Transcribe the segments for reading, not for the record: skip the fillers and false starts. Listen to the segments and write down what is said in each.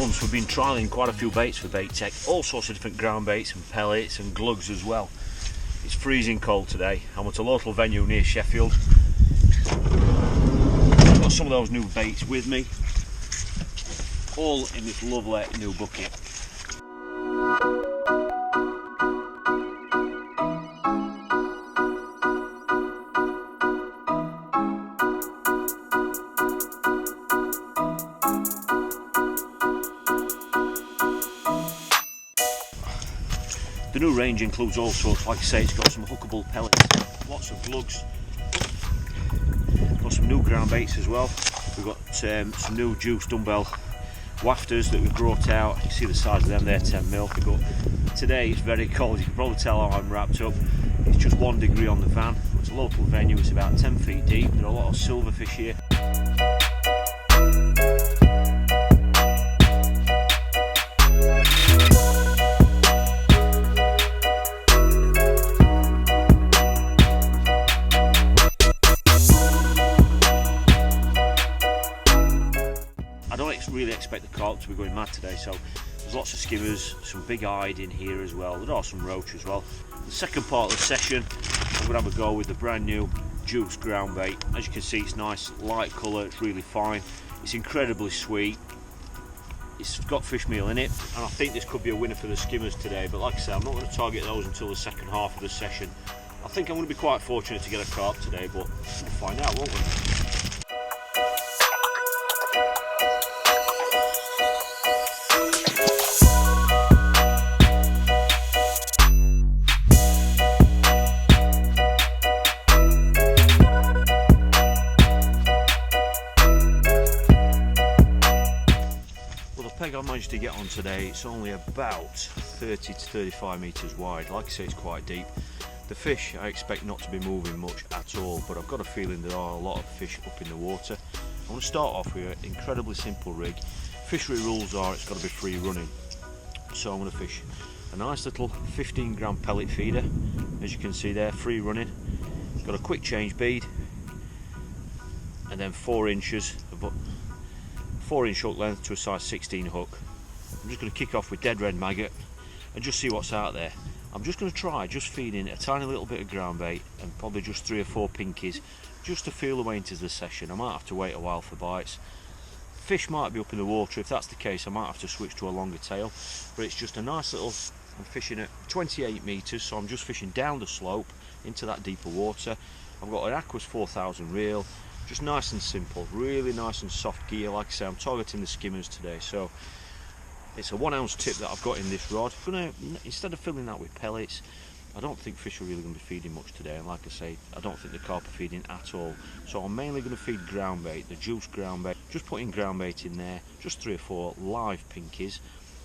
months we've been trialling quite a few baits for Bait Tech, all sorts of different ground baits and pellets and glugs as well. It's freezing cold today. I'm at a local venue near Sheffield. I've got some of those new baits with me, all in this lovely new bucket. The new range includes all sorts, like I say, it's got some hookable pellets, lots of glugs, got some new ground baits as well. We've got some new juice dumbbell wafters that we've brought out. You can see the size of them, they're 10mm. But today it's very cold, you can probably tell how I'm wrapped up. It's just 1 degree on the van. It's a local venue, it's about 10 feet deep. There are a lot of silverfish here. I don't really expect the carp to be going mad today, so there's lots of skimmers, some big-eyed in here as well. There are some roach as well. The second part of the session, I'm going to have a go with the brand new juice ground bait. As you can see, it's nice, light colour, it's really fine. It's incredibly sweet. It's got fish meal in it, and I think this could be a winner for the skimmers today. But like I said, I'm not going to target those until the second half of the session. I think I'm going to be quite fortunate to get a carp today, but we'll find out, won't we? I managed to get on today, it's only about 30 to 35 metres wide. Like I say, it's quite deep. The fish I expect not to be moving much at all, but I've got a feeling there are a lot of fish up in the water. I want to start off with an incredibly simple rig. Fishery rules are it's got to be free running, so I'm going to fish a nice little 15 gram pellet feeder, as you can see there, free running. Got a quick change bead and then 4 inches of 4-inch hook length to a size 16 hook. I'm just going to kick off with dead red maggot and just see what's out there. I'm just going to try just feeding a tiny little bit of ground bait and probably just 3 or 4 pinkies just to feel the way into the session. I might have to wait a while for bites. Fish might be up in the water. If that's the case, I might have to switch to a longer tail, but it's just a nice little, I'm fishing at 28 metres, so I'm just fishing down the slope into that deeper water. I've got an Aquas 4000 reel. Just nice and simple, really nice and soft gear. Like I say, I'm targeting the skimmers today, so it's a 1 ounce tip that I've got in this rod. Instead of filling that with pellets, I don't think fish are really going to be feeding much today, and like I say, I don't think the carp are feeding at all. So I'm mainly going to feed ground bait, the juice ground bait, just putting ground bait in there, just 3 or 4 live pinkies,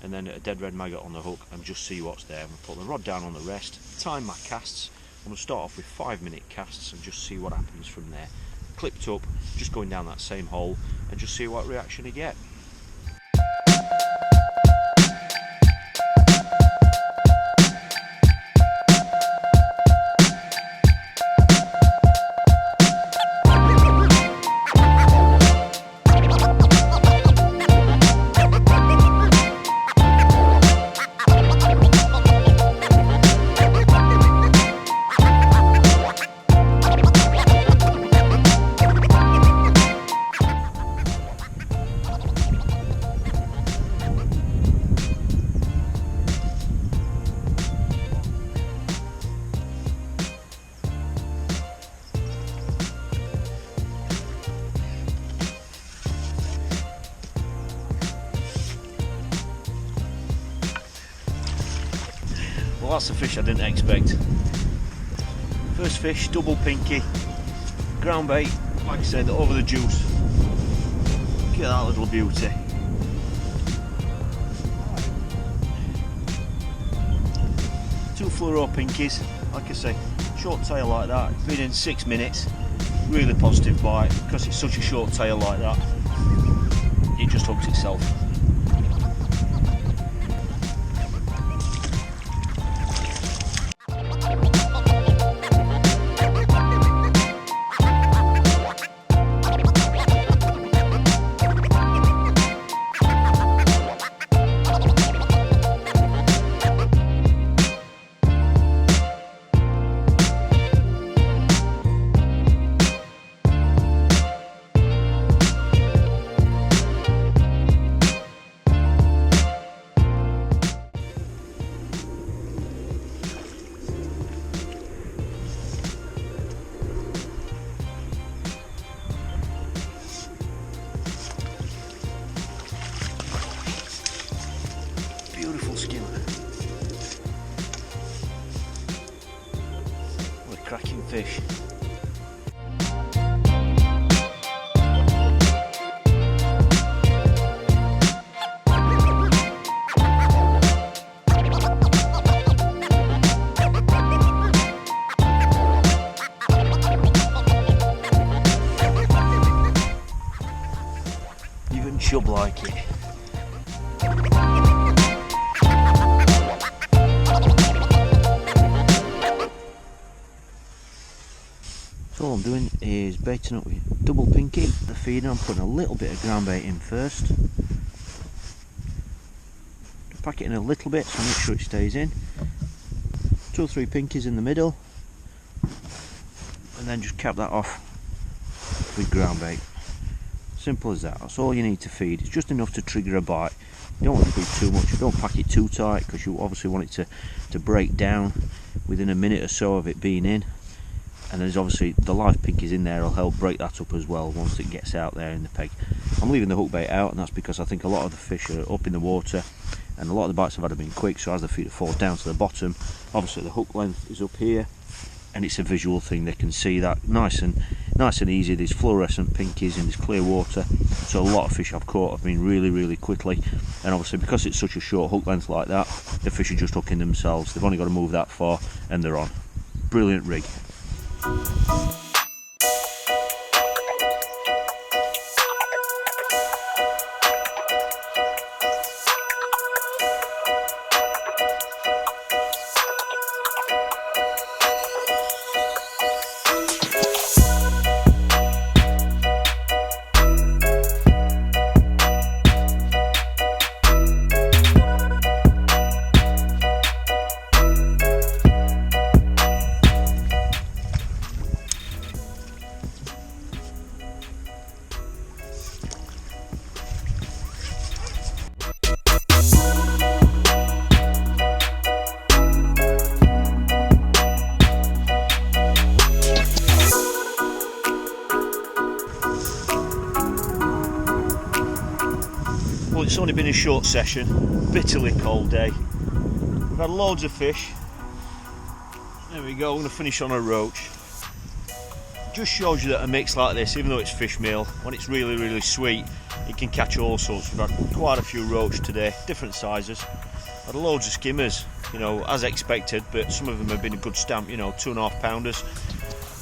and then a dead red maggot on the hook, and just see what's there. I'm going to put the rod down on the rest, time my casts. I'm going to start off with 5-minute casts and just see what happens from there. Clipped up, just going down that same hole and just see what reaction you get. Well, that's a fish I didn't expect. First fish, double pinky, ground bait, like I said, over the juice. Look at that little beauty. Two fluoro pinkies, like I say, short tail like that, been in 6 minutes, really positive bite. Because it's such a short tail like that, it just hooks itself. cracking. What a cracking fish. Even chub like it. So all I'm doing is baiting up with double pinky, the feeder. I'm putting a little bit of ground bait in first. Pack it in a little bit so make sure it stays in. 2 or 3 pinkies in the middle, and then just cap that off with ground bait. Simple as that. That's all you need to feed. It's just enough to trigger a bite. You don't want to feed too much. You don't pack it too tight because you obviously want it to break down within a minute or so of it being in. And there's obviously the live pinkies in there will help break that up as well once it gets out there in the peg. I'm leaving the hook bait out, and that's because I think a lot of the fish are up in the water and a lot of the bites I've had have been quick, so as the feeder falls down to the bottom, obviously the hook length is up here and it's a visual thing. They can see that nice and easy. There's fluorescent pinkies in this clear water, so a lot of fish I've caught have been really quickly, and obviously because it's such a short hook length like that, the fish are just hooking themselves. They've only got to move that far and they're on. Brilliant rig. Well, it's only been a short session, bitterly cold day. We've had loads of fish. There we go, I'm going to finish on a roach. Just shows you that a mix like this, even though it's fish meal, when it's really sweet, it can catch all sorts. We've had quite a few roach today, different sizes. Had loads of skimmers, you know, as expected, but some of them have been a good stamp, you know, 2.5 pounders.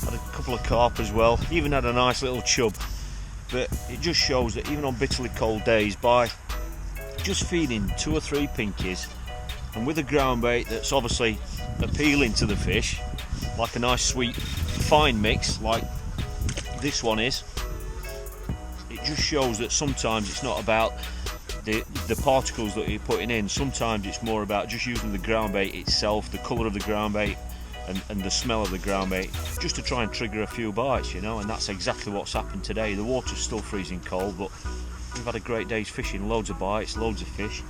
Had a couple of carp as well, even had a nice little chub. But it just shows that even on bitterly cold days, by just feeding 2 or 3 pinkies and with a ground bait that's obviously appealing to the fish, like a nice sweet fine mix like this one is, it just shows that sometimes it's not about the particles that you're putting in. Sometimes it's more about just using the ground bait itself, the colour of the ground bait and the smell of the ground bait, just to try and trigger a few bites, you know. And that's exactly what's happened today. The water's still freezing cold, but we've had a great day's fishing, loads of bites, loads of fish.